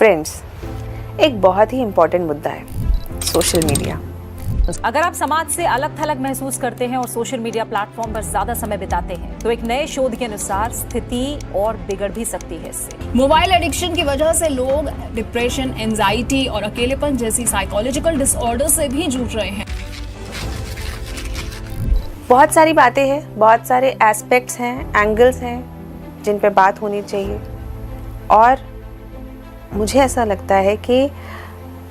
Friends, एक बहुत ही important मुद्दा है सोशल मीडिया। अगर आप समाज से अलग थलग महसूस करते हैं और सोशल मीडिया प्लेटफॉर्म पर ज्यादा समय बिताते हैं तो एक नए शोध के अनुसार स्थिति और बिगड़ भी सकती है इससे। मोबाइल एडिक्शन की वजह से लोग डिप्रेशन, एंजाइटी और अकेलेपन जैसी साइकोलॉजिकल डिसऑर्डर से भी जूझ रहे हैं। बहुत सारी बातें हैं, बहुत सारे एस्पेक्ट्स हैं, एंगल्स हैं जिन पे बात होनी चाहिए और मुझे ऐसा लगता है कि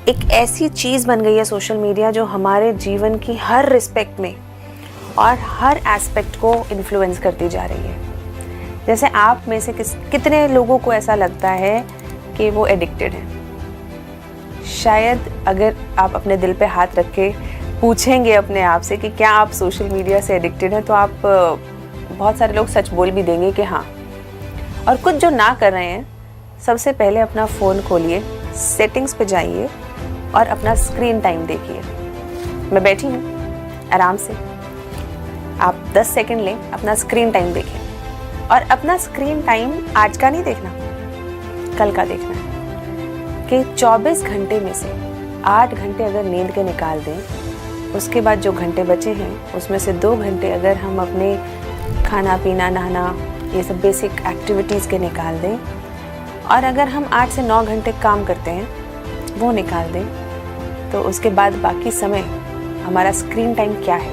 एक ऐसी चीज़ बन गई है सोशल मीडिया जो हमारे जीवन की हर रिस्पेक्ट में और हर एस्पेक्ट को इन्फ्लुएंस करती जा रही है। जैसे आप में से कितने लोगों को ऐसा लगता है कि वो एडिक्टेड है। शायद अगर आप अपने दिल पे हाथ रख के पूछेंगे अपने आप से कि क्या आप सोशल मीडिया से एडिक्टेड हैं, तो आप बहुत सारे लोग सच बोल भी देंगे कि हाँ। और कुछ जो ना कर रहे हैं, सबसे पहले अपना फ़ोन खोलिए, सेटिंग्स पे जाइए और अपना स्क्रीन टाइम देखिए। मैं बैठी हूँ आराम से, आप 10 सेकंड लें, अपना स्क्रीन टाइम देखें और अपना स्क्रीन टाइम आज का नहीं देखना, कल का देखना है कि 24 घंटे में से 8 घंटे अगर नींद के निकाल दें, उसके बाद जो घंटे बचे हैं उसमें से 2 घंटे अगर हम अपने खाना पीना नहाना ये सब बेसिक एक्टिविटीज़ के निकाल दें और अगर हम 8 से 9 घंटे काम करते हैं वो निकाल दें, तो उसके बाद बाकी समय हमारा स्क्रीन टाइम क्या है।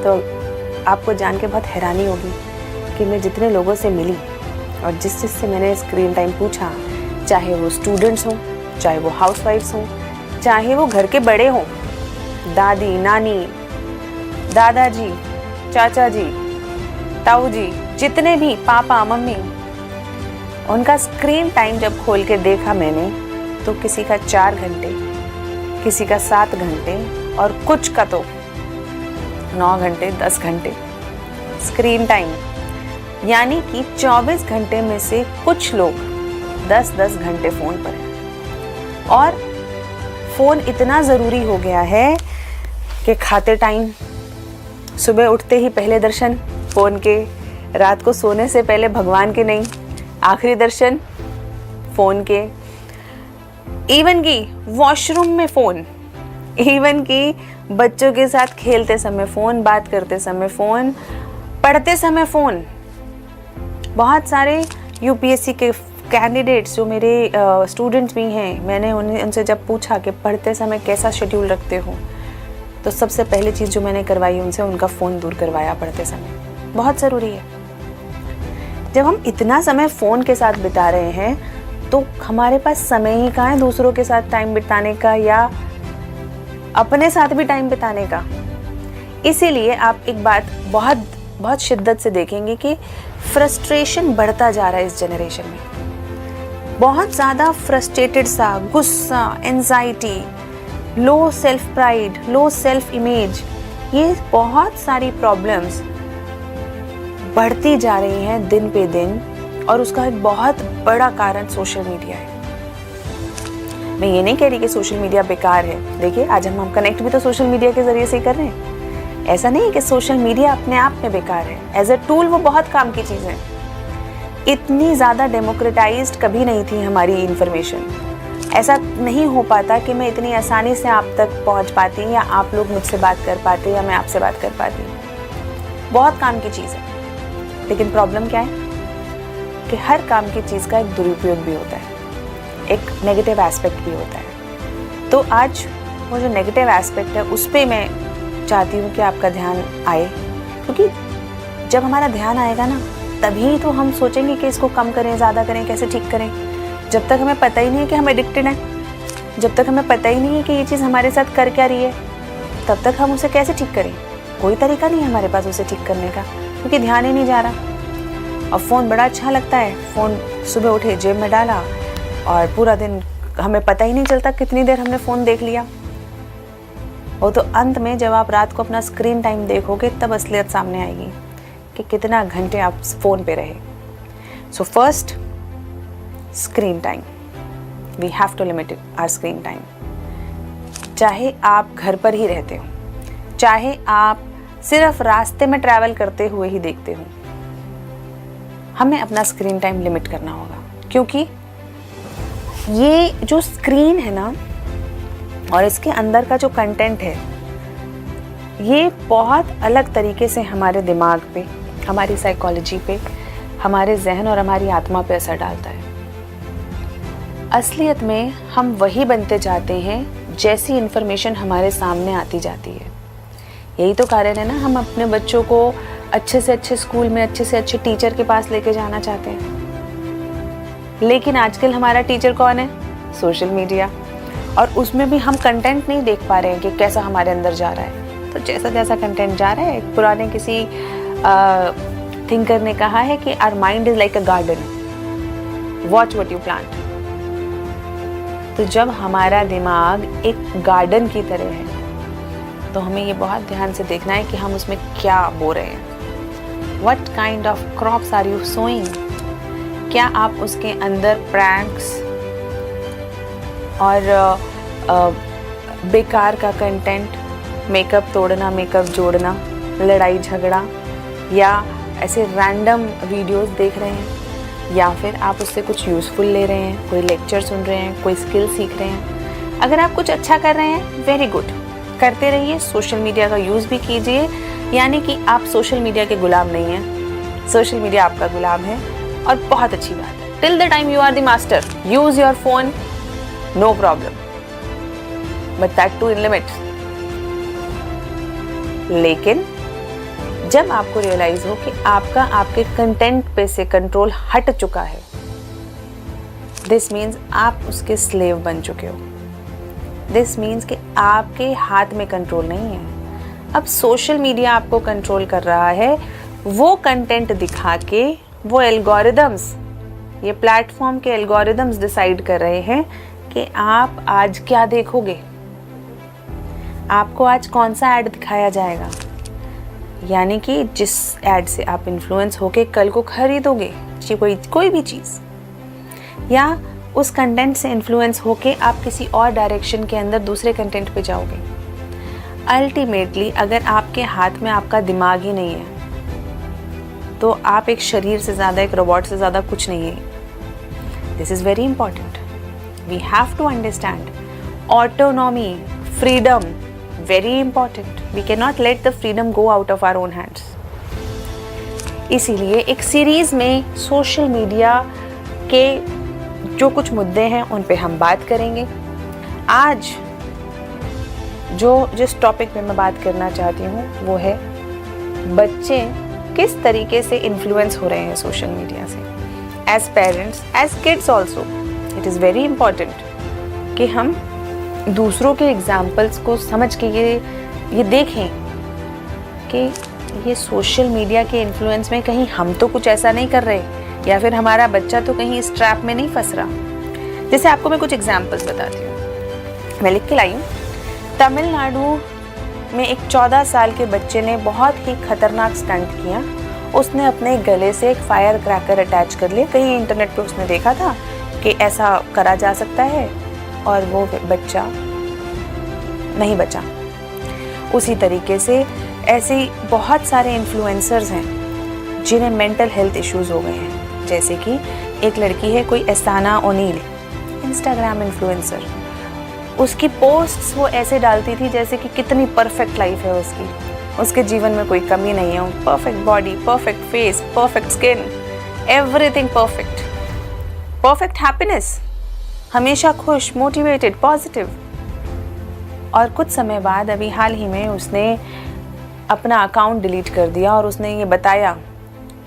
तो आपको जान के बहुत हैरानी होगी कि मैं जितने लोगों से मिली और जिससे मैंने स्क्रीन टाइम पूछा, चाहे वो स्टूडेंट्स हों, चाहे वो हाउसवाइफ्स हों, चाहे वो घर के बड़े हों, दादी, नानी, दादाजी, चाचा जी, ताऊ जी, जितने भी पापा मम्मी, उनका स्क्रीन टाइम जब खोल के देखा मैंने तो किसी का 4 घंटे, किसी का 7 घंटे और कुछ का तो 9 घंटे 10 घंटे स्क्रीन टाइम। यानी कि 24 घंटे में से कुछ लोग 10-10 घंटे फ़ोन पर हैं और फ़ोन इतना ज़रूरी हो गया है कि खाते टाइम, सुबह उठते ही पहले दर्शन फ़ोन के, रात को सोने से पहले भगवान के नहीं, आखिरी दर्शन फ़ोन के, इवन की वॉशरूम में फ़ोन, इवन की बच्चों के साथ खेलते समय फ़ोन, बात करते समय फ़ोन, पढ़ते समय फ़ोन। बहुत सारे यूपीएससी के कैंडिडेट्स जो मेरे स्टूडेंट्स भी हैं, मैंने उनसे जब पूछा कि पढ़ते समय कैसा शेड्यूल रखते हो, तो सबसे पहली चीज़ जो मैंने करवाई उनसे, उनका फ़ोन दूर करवाया पढ़ते समय। बहुत ज़रूरी है। जब हम इतना समय फ़ोन के साथ बिता रहे हैं तो हमारे पास समय ही कहाँ है दूसरों के साथ टाइम बिताने का या अपने साथ भी टाइम बिताने का। इसीलिए आप एक बात बहुत बहुत शिद्दत से देखेंगे कि फ्रस्ट्रेशन बढ़ता जा रहा है इस जनरेशन में। बहुत ज़्यादा फ्रस्ट्रेटेड सा, गुस्सा, anxiety, low self pride, low self image, ये बहुत सारी प्रॉब्लम्स बढ़ती जा रही हैं दिन पे दिन और उसका एक बहुत बड़ा कारण सोशल मीडिया है। मैं ये नहीं कह रही कि सोशल मीडिया बेकार है। देखिए, आज हम कनेक्ट भी तो सोशल मीडिया के ज़रिए से ही कर रहे हैं। ऐसा नहीं है कि सोशल मीडिया अपने आप में बेकार है। एज ए टूल वो बहुत काम की चीज़ है। इतनी ज़्यादा डेमोक्रेटाइज्ड कभी नहीं थी हमारी इंफॉर्मेशन। ऐसा नहीं हो पाता कि मैं इतनी आसानी से आप तक पहुँच पाती या आप लोग मुझसे बात कर पाते या मैं आपसे बात कर पाती। बहुत काम की चीज़ है। लेकिन प्रॉब्लम क्या है कि हर काम की चीज़ का एक दुरुपयोग भी होता है, एक नेगेटिव एस्पेक्ट भी होता है। तो आज वो जो नेगेटिव एस्पेक्ट है उस पर मैं चाहती हूँ कि आपका ध्यान आए, क्योंकि जब हमारा ध्यान आएगा ना तभी तो हम सोचेंगे कि इसको कम करें, ज़्यादा करें, कैसे ठीक करें। जब तक हमें पता ही नहीं है कि हम एडिक्टेड हैं, जब तक हमें पता ही नहीं है कि ये चीज़ हमारे साथ कर क्या रही है, तब तक हम उसे कैसे ठीक करें। कोई तरीका नहीं है हमारे पास उसे ठीक करने का, क्योंकि ध्यान ही नहीं जा रहा। और फ़ोन बड़ा अच्छा लगता है, फ़ोन सुबह उठे जेब में डाला और पूरा दिन हमें पता ही नहीं चलता कितनी देर हमने फ़ोन देख लिया। वो तो अंत में जब आप रात को अपना स्क्रीन टाइम देखोगे तब असलियत सामने आएगी कि कितना घंटे आप फ़ोन पे रहे। So first, screen time, we have to limit our screen time. चाहे आप घर पर ही रहते हो, चाहे आप सिर्फ रास्ते में ट्रैवल करते हुए ही देखते हो, हमें अपना स्क्रीन टाइम लिमिट करना होगा। क्योंकि ये जो स्क्रीन है ना और इसके अंदर का जो कंटेंट है, ये बहुत अलग तरीके से हमारे दिमाग पे, हमारी साइकोलॉजी पे, हमारे जहन और हमारी आत्मा पे असर डालता है। असलियत में हम वही बनते जाते हैं जैसी इन्फॉर्मेशन हमारे सामने आती जाती है। यही तो कारण है ना, हम अपने बच्चों को अच्छे से अच्छे स्कूल में अच्छे से अच्छे टीचर के पास लेके जाना चाहते हैं, लेकिन आजकल हमारा टीचर कौन है? Social media. और उसमें भी हम कंटेंट नहीं देख पा रहे हैं कि कैसा हमारे अंदर जा रहा है। तो जैसा जैसा कंटेंट जा रहा है, पुराने किसी थिंकर ने कहा है कि our mind is like a garden, watch what you plant. तो जब हमारा दिमाग एक गार्डन की तरह है, तो हमें ये बहुत ध्यान से देखना है कि हम उसमें क्या बो रहे हैं। What kind of crops are you sowing? क्या आप उसके अंदर प्रैंक्स और बेकार का कंटेंट, मेकअप तोड़ना, मेकअप जोड़ना, लड़ाई झगड़ा या ऐसे रैंडम वीडियोस देख रहे हैं, या फिर आप उससे कुछ यूज़फुल ले रहे हैं, कोई लेक्चर सुन रहे हैं, कोई स्किल सीख रहे हैं। अगर आप कुछ अच्छा कर रहे हैं, वेरी गुड, करते रहिए, सोशल मीडिया का यूज़ भी कीजिए। यानी कि आप सोशल मीडिया के गुलाम नहीं हैं, सोशल मीडिया आपका गुलाम है, और बहुत अच्छी बात है। Till the time you are the master, use your phone, no problem, but that too in limits. लेकिन जब आपको रियलाइज हो कि आपका आपके कंटेंट पे से कंट्रोल हट चुका है, दिस मीन्स आप उसके स्लेव बन चुके हो। दिस मीन्स कि आपके हाथ में कंट्रोल नहीं है। अब सोशल मीडिया आपको कंट्रोल कर रहा है, वो कंटेंट दिखा के, वो एल्गोरिदम्स, ये प्लेटफॉर्म के एल्गोरिदम्स डिसाइड कर रहे हैं कि आप आज क्या देखोगे, आपको आज कौन सा ऐड दिखाया जाएगा। यानी कि जिस ऐड से आप इन्फ्लुएंस होके कल को खरीदोगे कोई भी चीज़, या उस कंटेंट से इन्फ्लुएंस होके आप किसी और डायरेक्शन के अंदर दूसरे कंटेंट पे जाओगे। अल्टीमेटली अगर आपके हाथ में आपका दिमाग ही नहीं है, तो आप एक शरीर से ज़्यादा, एक रोबोट से ज़्यादा कुछ नहीं है। This is very important. We have to understand autonomy, freedom, very important. We can not let the freedom go out of our own hands. इसीलिए एक सीरीज़ में सोशल मीडिया के जो कुछ मुद्दे हैं उन पे हम बात करेंगे। आज जिस टॉपिक पे मैं बात करना चाहती हूँ वो है बच्चे किस तरीके से इन्फ्लुएंस हो रहे हैं सोशल मीडिया से। As parents, as kids also, it is very important कि हम दूसरों के एग्जाम्पल्स को समझ के ये देखें कि ये सोशल मीडिया के इन्फ्लुएंस में कहीं हम तो कुछ ऐसा नहीं कर रहे, या फिर हमारा बच्चा तो कहीं इस ट्रैप में नहीं फंस रहा। जैसे आपको मैं कुछ एग्जाम्पल्स बताती हूँ, मैं लिख के लाई हूँ। तमिलनाडु में एक 14 साल के बच्चे ने बहुत ही खतरनाक स्टंट किया। उसने अपने गले से एक फायर क्रैकर अटैच कर लिया। कहीं इंटरनेट पे उसने देखा था कि ऐसा करा जा सकता है, और वो बच्चा नहीं बचा। उसी तरीके से ऐसे बहुत सारे इन्फ्लुएंसर्स हैं जिन्हें मेंटल हेल्थ इश्यूज हो गए हैं। जैसे कि एक लड़की है, कोई एसाना ओनील, इंस्टाग्राम इन्फ्लुएंसर। उसकी पोस्ट्स वो ऐसे डालती थी जैसे कि कितनी परफेक्ट लाइफ है उसकी, उसके जीवन में कोई कमी नहीं है। Perfect body, perfect face, perfect skin, everything perfect, perfect happiness, हमेशा खुश, मोटिवेटेड, पॉजिटिव। और कुछ समय बाद, अभी हाल ही में, उसने अपना अकाउंट डिलीट कर दिया और उसने ये बताया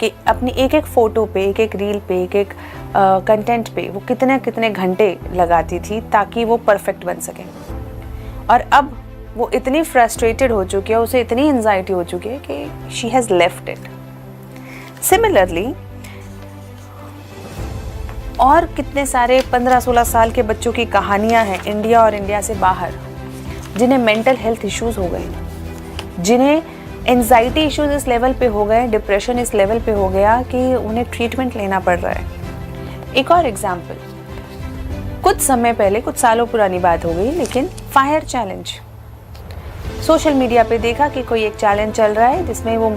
कि अपनी एक एक फ़ोटो पे, एक एक रील पे, एक एक कंटेंट पे वो कितने कितने घंटे लगाती थी ताकि वो परफेक्ट बन सके। और अब वो इतनी फ्रस्ट्रेटेड हो चुकी है, उसे इतनी एंजाइटी हो चुकी है कि she has left it. Similarly और कितने सारे 15-16 साल के बच्चों की कहानियां हैं इंडिया और इंडिया से बाहर, जिन्हें मेंटल हेल्थ इश्यूज हो गए, जिन्हें एंजाइटी इश्यूज इस लेवल पे हो गए, डिप्रेशन इस लेवल पे हो गया कि उन्हें ट्रीटमेंट लेना पड़ रहा है। एक और एग्जाम्पल, कुछ समय पहले, कुछ सालों पुरानी बात हो गई, लेकिन फायर चैलेंज, सोशल मीडिया पे देखा कि कोई एक चैलेंज चल रहा है जिसमें वो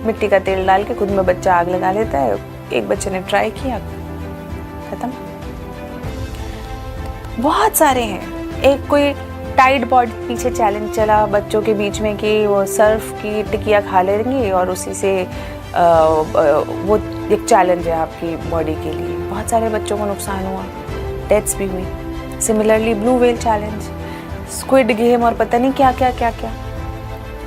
मिट्टी का तेल डाल के खुद में बच्चा आग लगा लेता है। एक बच्चे ने ट्राई किया, खत्म। बहुत सारे हैं। एक कोई टाइड बॉडी पीछे चैलेंज चला बच्चों के बीच में कि वो सर्फ की टिकिया खा लेंगे और उसी से वो एक चैलेंज है आपकी बॉडी के लिए। बहुत सारे बच्चों को नुकसान हुआ, डेथ्स भी हुई। Similarly blue whale challenge, squid game और पता नहीं क्या क्या क्या क्या।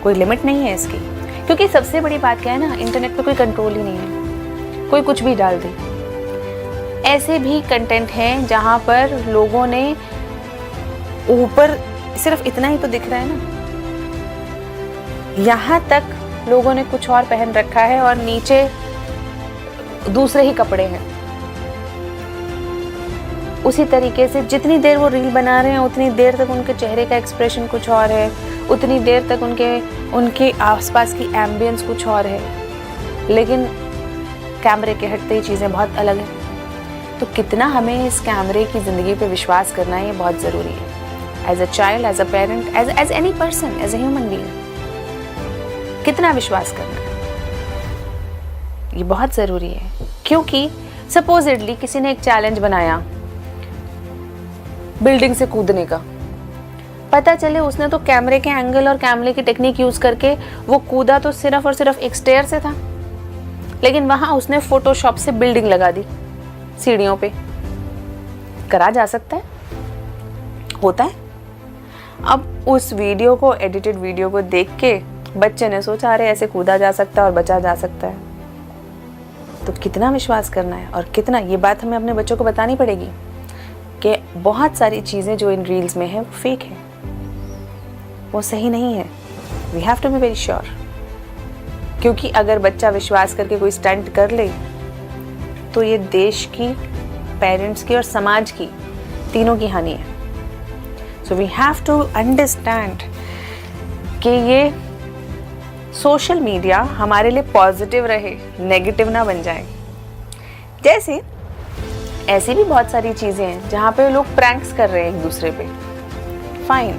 कोई लिमिट नहीं है इसकी, क्योंकि सबसे बड़ी बात क्या है ना, इंटरनेट पे कोई कंट्रोल ही नहीं है, कोई कुछ भी डाल दे। ऐसे भी कंटेंट हैं जहाँ पर लोगों ने ऊपर सिर्फ इतना ही तो दिख रहा है ना, यहाँ तक लोगों ने कुछ और पहन रखा है और नीचे दूसरे ही कपड़े हैं। उसी तरीके से जितनी देर वो रील बना रहे हैं उतनी देर तक उनके चेहरे का एक्सप्रेशन कुछ और है, उतनी देर तक उनके आसपास की एम्बियंस कुछ और है, लेकिन कैमरे के हटते ही चीज़ें बहुत अलग हैं। तो कितना हमें इस कैमरे की ज़िंदगी पे विश्वास करना है, ये बहुत ज़रूरी है। As a child, as a parent, as any person, as a human being, कितना विश्वास करना है, ये बहुत ज़रूरी है। क्योंकि सपोजिटली किसी ने एक चैलेंज बनाया बिल्डिंग से कूदने का, पता चले उसने तो कैमरे के एंगल और कैमरे की टेक्निक यूज़ करके वो कूदा तो सिर्फ और सिर्फ एक स्टेयर से था, लेकिन वहाँ उसने फोटोशॉप से बिल्डिंग लगा दी सीढ़ियों पे। करा जा सकता है, होता है। अब उस वीडियो को, एडिटेड वीडियो को देख के बच्चे ने सोचा अरे ऐसे कूदा जा सकता है और बचा जा सकता है। तो कितना विश्वास करना है और कितना, ये बात हमें अपने बच्चों को बतानी पड़ेगी कि बहुत सारी चीज़ें जो इन रील्स में है वो फेक है, वो सही नहीं है। We have to be very sure, क्योंकि अगर बच्चा विश्वास करके कोई स्टंट कर ले तो ये देश की, पेरेंट्स की और समाज की, तीनों की हानि है। So we have to understand कि ये सोशल मीडिया हमारे लिए पॉजिटिव रहे, नेगेटिव ना बन जाए। जैसे ऐसी भी बहुत सारी चीज़ें हैं जहाँ पे लोग प्रैंक्स कर रहे हैं एक दूसरे पे, फाइन,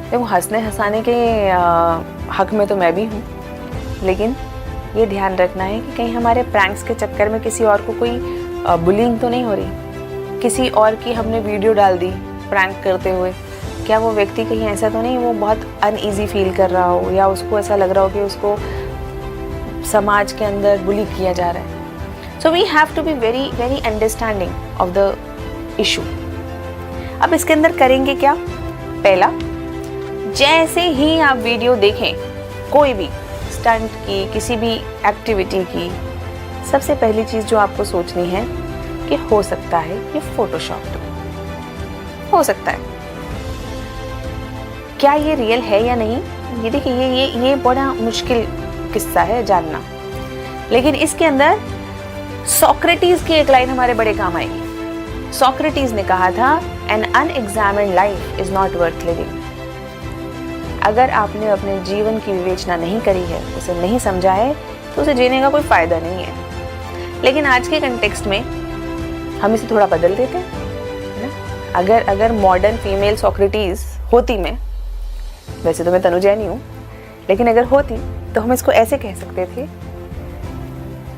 देखो हंसने हंसाने के हक में तो मैं भी हूँ, लेकिन ये ध्यान रखना है कि कहीं हमारे प्रैंक्स के चक्कर में किसी और को कोई बुलिंग तो नहीं हो रही, किसी और की हमने वीडियो डाल दी प्रैंक करते हुए, क्या वो व्यक्ति कहीं ऐसा तो नहीं वो बहुत अनईजी फील कर रहा हो या उसको ऐसा लग रहा हो कि उसको समाज के अंदर बुली किया जा रहा है। So we have to be very very understanding of the issue. अब इसके अंदर करेंगे क्या? पहला, जैसे ही आप वीडियो देखें कोई भी स्टंट की, किसी भी एक्टिविटी की, सबसे पहली चीज़ जो आपको सोचनी है कि हो सकता है ये फोटोशॉप्ड हो सकता है, क्या ये रियल है या नहीं। ये देखिए ये बड़ा मुश्किल किस्सा है जानना, लेकिन इसके अंदर सोक्रेटिस की एक लाइन हमारे बड़े काम आएगी। सोक्रेटिस ने कहा था, an unexamined life is not worth living. अगर आपने अपने जीवन की विवेचना नहीं करी है, उसे नहीं समझा है, तो उसे जीने का कोई फायदा नहीं है। लेकिन आज के कंटेक्स्ट में हम इसे थोड़ा बदल देते हैं ना। अगर मॉडर्न फीमेल सोक्रेटिस होती मैं, वैसे तो मैं तनु जैन ही हूँ, लेकिन अगर होती तो हम इसको ऐसे कह सकते थे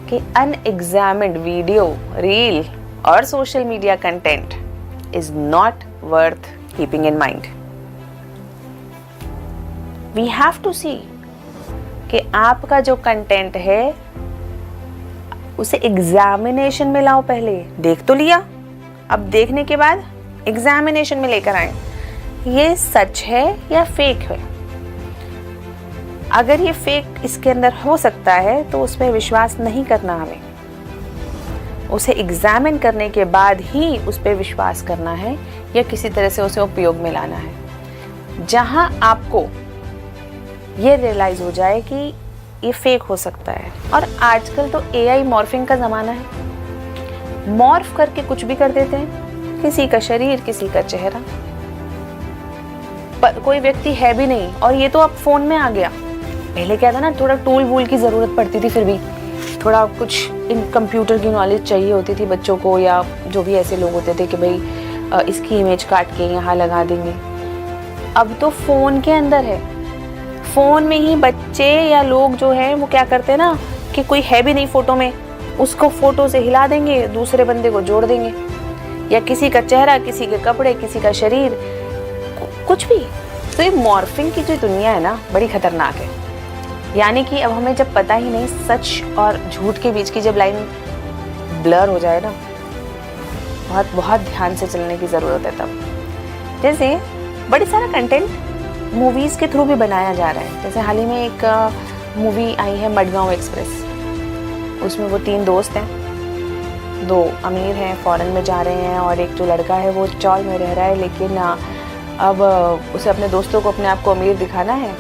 कि अनएग्जामिन्ड वीडियो, रील और social media content is not worth keeping in mind. We have to see कि आपका जो कंटेंट है उसे एग्जामिनेशन में लाओ। पहले देख तो लिया, अब देखने के बाद एग्जामिनेशन में लेकर आए, ये सच है या फेक है। अगर ये फेक इसके अंदर हो सकता है तो उस पर विश्वास नहीं करना, हमें उसे एग्जामिन करने के बाद ही उस पर विश्वास करना है या किसी तरह से उसे उपयोग में लाना है, जहां आपको ये रियलाइज हो जाए कि ये फेक हो सकता है। और आजकल तो AI मॉर्फिंग का ज़माना है, मॉर्फ करके कुछ भी कर देते हैं, किसी का शरीर, किसी का चेहरा, पर कोई व्यक्ति है भी नहीं। और ये तो अब फ़ोन में आ गया। पहले क्या था ना, थोड़ा टूल वूल की ज़रूरत पड़ती थी, फिर भी थोड़ा कुछ इन कंप्यूटर की नॉलेज चाहिए होती थी बच्चों को, या जो भी ऐसे लोग होते थे कि भाई इसकी इमेज काट के यहाँ लगा देंगे। अब तो फ़ोन के अंदर है, फ़ोन में ही बच्चे या लोग जो हैं वो क्या करते हैं ना कि कोई है भी नहीं फ़ोटो में, उसको फ़ोटो से हिला देंगे, दूसरे बंदे को जोड़ देंगे। या किसी का चेहरा, किसी के कपड़े, किसी का शरीर, कुछ भी। तो ये मॉर्फिंग की जो दुनिया है ना, बड़ी खतरनाक है। यानी कि अब हमें जब पता ही नहीं सच और झूठ के बीच की जब लाइन ब्लर हो जाए ना, बहुत बहुत ध्यान से चलने की ज़रूरत है तब। जैसे बड़ी सारा कंटेंट मूवीज़ के थ्रू भी बनाया जा रहा है। जैसे हाल ही में एक मूवी आई है मडगांव एक्सप्रेस, उसमें वो 3 दोस्त हैं, 2 अमीर हैं, फॉरेन में जा रहे हैं, और एक जो लड़का है वो चौल में रह रहा है, लेकिन अब उसे अपने दोस्तों को अपने आप को अमीर दिखाना है,